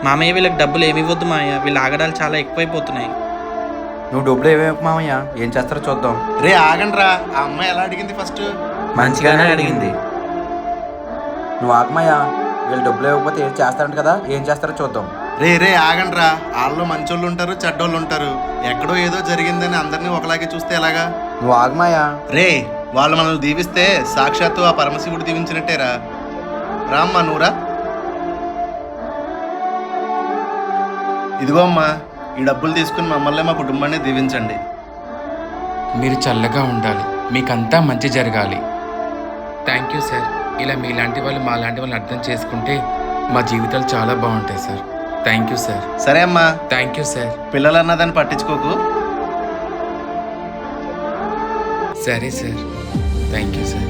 మామయ్య వీళ్ళకి డబ్బులు ఏమి ఇవ్వద్దు మామయ్య, వీళ్ళ ఆగడాలు చాలా ఎక్కువైపోతున్నాయి. నువ్వు డబ్బులు ఏమేమి మామయ్య, ఏం చేస్తారో చూద్దాం. రే ఆగండ్రా, ఆ అమ్మాయి ఎలా అడిగింది ఫస్ట్? మంచిగానే అడిగింది. నువ్వు ఆగమయ్యా, వీళ్ళు డబ్బులు ఇవ్వకపోతే ఏం చేస్తారంట కదా, ఏం చేస్తారో చూద్దాం. రే ఆగండ్రా, వాళ్ళు మంచోళ్ళు ఉంటారు, చెడ్డోళ్ళు ఉంటారు. ఎక్కడో ఏదో జరిగిందని అందరినీ ఒకలాగే చూస్తే ఎలాగా? నువ్వు ఆగమయ్యా. రే, వాళ్ళు మనల్ని దీవిస్తే సాక్షాత్తు ఆ పరమశివుడు దీవించినట్టేరా. రామ్మా నువ్వురా. ఇదిగో అమ్మా, ఈ డబ్బులు తీసుకుని మమ్మల్ని మా కుటుంబాన్ని దీవించండి. మీరు చల్లగా ఉండాలి, మీకంతా మంచి జరగాలి. Thank you sir. ఇలా మీలాంటి వాళ్ళు మాలాంటి వాళ్ళని అర్థం చేసుకుంటే మా జీవితాలు చాలా బాగుంటాయి సార్. Thank you sir. సరే అమ్మా, థ్యాంక్ యూ సార్. పిల్లలు అన్నదాన్ని పట్టించుకోకు. సరే సార్. Thank you sir.